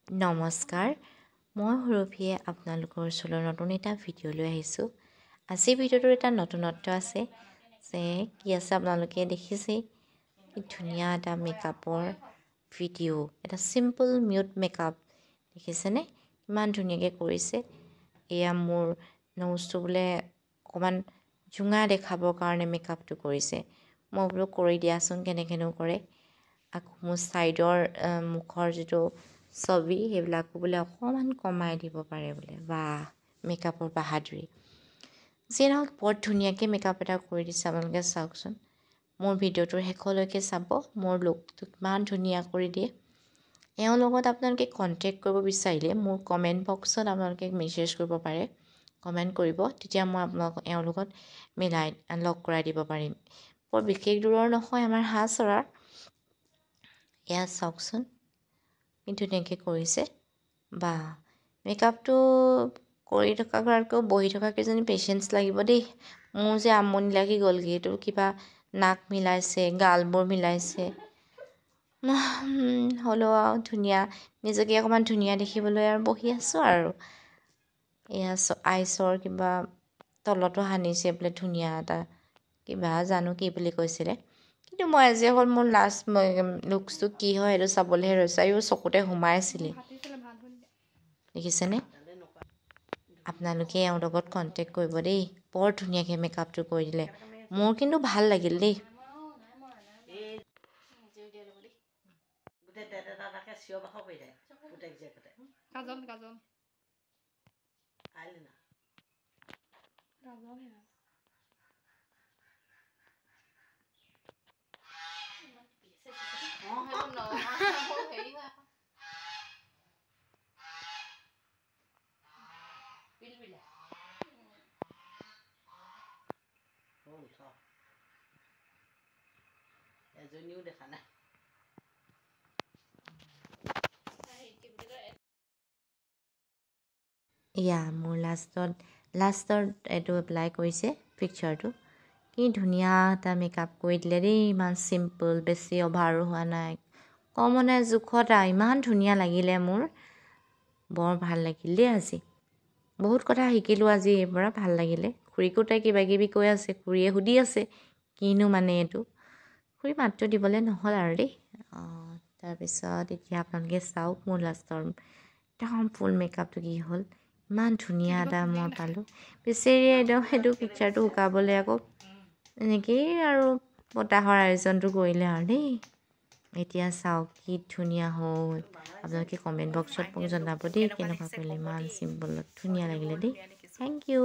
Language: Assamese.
নমস্কাৰ মই সুৰভিয়ে আপোনালোকৰ ওচৰলৈ নতুন এটা ভিডিঅ' লৈ আহিছোঁ। আজিৰ ভিডিঅ'টোৰ এটা নতুনত্ব আছে যে কি আছে আপোনালোকে দেখিছেই কি ধুনীয়া এটা মেকআপৰ ভিডিঅ', এটা চিম্পল মিউট মেকআপ দেখিছেনে কিমান ধুনীয়াকৈ কৰিছে। এয়া মোৰ ন'জটো বোলে অকণমান জোঙা দেখাবৰ কাৰণে মেকআপটো কৰিছে। মই বোলো কৰি দিয়াচোন কেনেকৈনো কৰে। আকৌ মোৰ ছাইডৰ মুখৰ যিটো ছবি সেইবিলাকো বোলে অকণমান কমাই দিব পাৰে বোলে। বাহ, মেকআপৰ বাহাদুৰি। যিয়ে নহওক বৰ ধুনীয়াকৈ মেকআপ এটা কৰি দিছে। আপোনালোকে চাওকচোন, মোৰ ভিডিঅ'টোৰ শেষলৈকে চাব, মোৰ লুকটো কিমান ধুনীয়া কৰি দিয়ে। এওঁৰ লগত আপোনালোকে কণ্টেক্ট কৰিব বিচাৰিলে মোৰ কমেণ্ট বক্সত আপোনালোকে মেছেজ কৰিব পাৰে, কমেণ্ট কৰিব, তেতিয়া মই আপোনালোকক এওঁৰ লগত লগ কৰাই দিব পাৰিম। বৰ বিশেষ দূৰৰ নহয়, আমাৰ হাঁহচৰাৰ। এয়া চাওকচোন কি ধুনীয়াকৈ কৰিছে। বা, মেকআপটো কৰি থকাগৰাকীও বহি থকা কেইজনী পেচেঞ্চ লাগিব দেই। মোৰ যে আমনি লাগি গ'লগৈ, এইটো কিবা নাক মিলাইছে, গালবোৰ মিলাইছে, হ'লেও আৰু ধুনীয়া, নিজকে অকণমান ধুনীয়া দেখিবলৈ আৰু বহি আছোঁ আৰু। এয়া আইচৰ কিবা তলতো সানিছে বোলে ধুনীয়া এটা কিবা, জানো কি বুলি কৈছিলে। কিন্তু মই আজি অকল মোৰ লাষ্ট লুকছটো কি হয় সেইটো চাবলৈহে ৰৈছোঁ। আৰু চকুতে সোমাইছিলেই, দেখিছেনে। আপোনালোকে এওঁৰ লগত কণ্টেক্ট কৰিব দেই, বৰ ধুনীয়াকৈ মেকআপটো কৰি দিলে। মোৰ কিন্তু ভাল লাগিল দেই। এজনীও দেখা নাই। এয়া মোৰ লাষ্টত এইটো এপ্লাই কৰিছে পিকচাৰটো। কি ধুনীয়া এটা মেকআপ কৰি দিলে দেই, ইমান চিম্পল, বেছি অভাৰো হোৱা নাই, কমনে জোখত আৰু ইমান ধুনীয়া লাগিলে মোৰ। বৰ ভাল লাগিল দেই আজি, বহুত কথা শিকিলোঁ আজি এই পৰা, ভাল লাগিলে। খুৰীকো তাই কিবা কিবি কৈ আছে, খুৰীয়ে সুধি আছে কিনো মানে এইটো। খুৰী মাতটো দিবলৈ নহ'ল আৰু দেই। তাৰপিছত এতিয়া আপোনালোকে চাওক মোৰ লাষ্টৰ একদম ফুল মেকআপটো কি হ'ল, ইমান ধুনীয়া এটা মই পালোঁ। বেচেৰি একদম সেইটো পিকচাৰটো শুকাবলৈ আকৌ এনেকেই আৰু বতাহৰ আয়োজনটো কৰিলে আৰু দেই। এতিয়া চাওক কি ধুনীয়া হ'ল। আপোনালোকে কমেণ্ট বক্সত মোক জনাব দেই কেনেকুৱা কৰিলে। ইমান চিম্পলত ধুনীয়া লাগিলে দেই। Thank U.